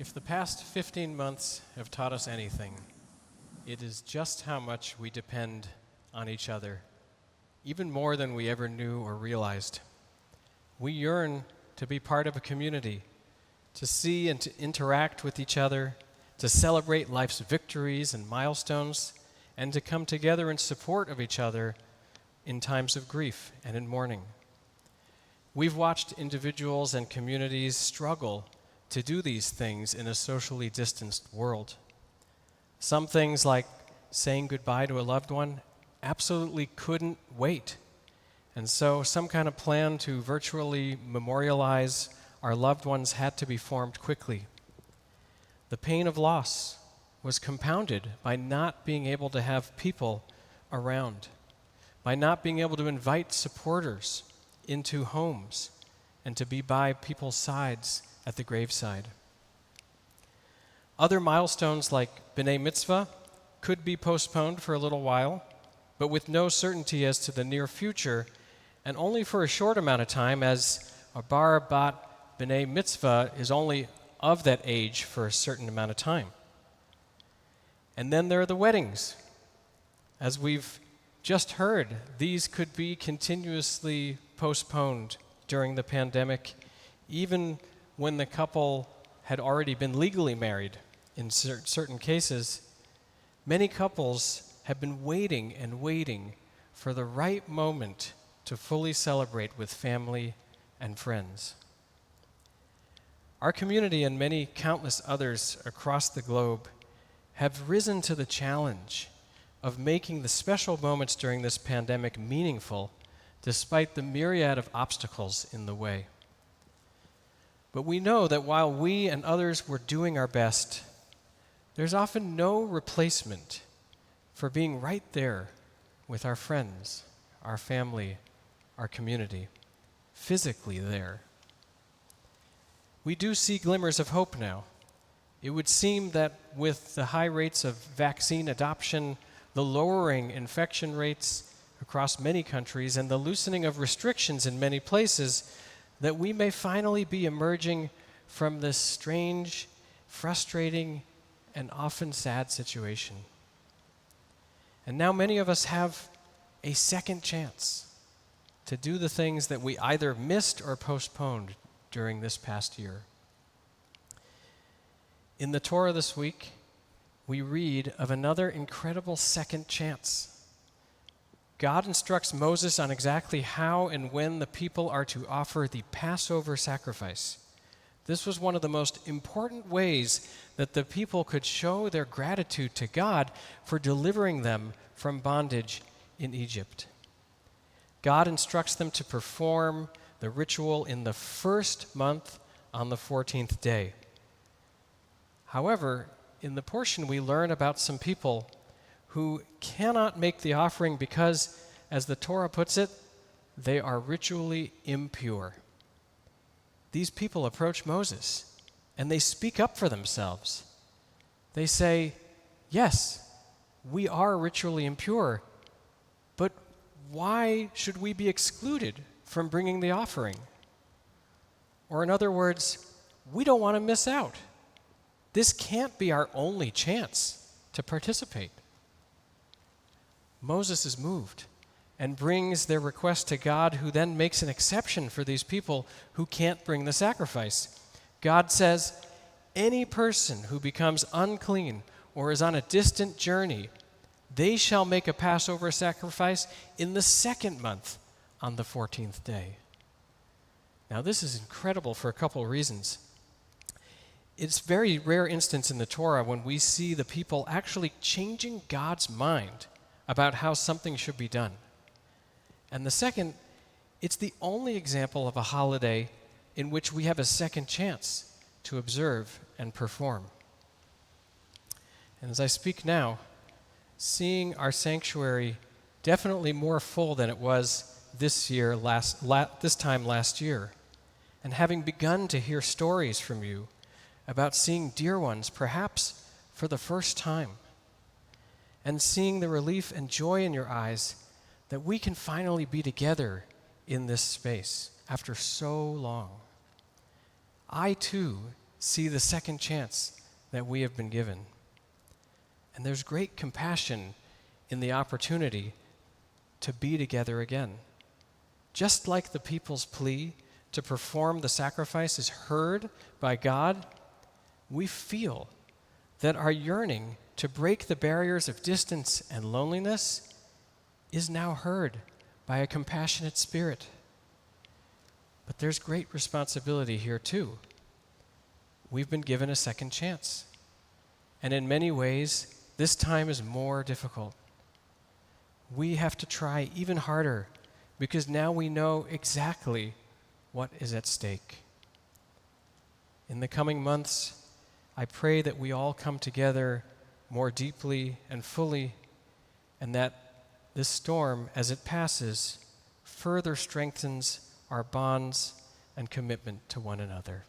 If the past 15 months have taught us anything, it is just how much we depend on each other, even more than we ever knew or realized. We yearn to be part of a community, to see and to interact with each other, to celebrate life's victories and milestones, and to come together in support of each other in times of grief and in mourning. We've watched individuals and communities struggle to do these things in a socially distanced world. Some things like saying goodbye to a loved one absolutely couldn't wait. And so some kind of plan to virtually memorialize our loved ones had to be formed quickly. The pain of loss was compounded by not being able to have people around, by not being able to invite supporters into homes and to be by people's sides at the graveside. Other milestones like B'nai Mitzvah could be postponed for a little while, but with no certainty as to the near future, and only for a short amount of time, as a bar bat B'nai Mitzvah is only of that age for a certain amount of time. And then there are the weddings. As we've just heard, these could be continuously postponed during the pandemic, even when the couple had already been legally married. In certain cases, many couples have been waiting and waiting for the right moment to fully celebrate with family and friends. Our community and many countless others across the globe have risen to the challenge of making the special moments during this pandemic meaningful despite the myriad of obstacles in the way. But we know that while we and others were doing our best, there's often no replacement for being right there with our friends, our family, our community, physically there. We do see glimmers of hope now. It would seem that with the high rates of vaccine adoption, the lowering infection rates across many countries, and the loosening of restrictions in many places, that we may finally be emerging from this strange, frustrating, and often sad situation. And now many of us have a second chance to do the things that we either missed or postponed during this past year. In the Torah this week, we read of another incredible second chance. God instructs Moses on exactly how and when the people are to offer the Passover sacrifice. This was one of the most important ways that the people could show their gratitude to God for delivering them from bondage in Egypt. God instructs them to perform the ritual in the first month on the 14th day. However, in the portion we learn about some people who cannot make the offering because, as the Torah puts it, they are ritually impure. These people approach Moses and they speak up for themselves. They say, yes, we are ritually impure, but why should we be excluded from bringing the offering? Or in other words, we don't want to miss out. This can't be our only chance to participate. Moses is moved and brings their request to God, who then makes an exception for these people who can't bring the sacrifice. God says, any person who becomes unclean or is on a distant journey, they shall make a Passover sacrifice in the second month on the 14th day. Now, this is incredible for a couple of reasons. It's a very rare instance in the Torah when we see the people actually changing God's mind about how something should be done. And the second, it's the only example of a holiday in which we have a second chance to observe and perform. And as I speak now, seeing our sanctuary definitely more full than it was this time last year, and having begun to hear stories from you about seeing dear ones perhaps for the first time, and seeing the relief and joy in your eyes that we can finally be together in this space after so long. I too see the second chance that we have been given. And there's great compassion in the opportunity to be together again. Just like the people's plea to perform the sacrifice is heard by God, we feel that our yearning to break the barriers of distance and loneliness is now heard by a compassionate Spirit. But there's great responsibility here too. We've been given a second chance. And in many ways, this time is more difficult. We have to try even harder because now we know exactly what is at stake. In the coming months, I pray that we all come together more deeply and fully, and that this storm, as it passes, further strengthens our bonds and commitment to one another.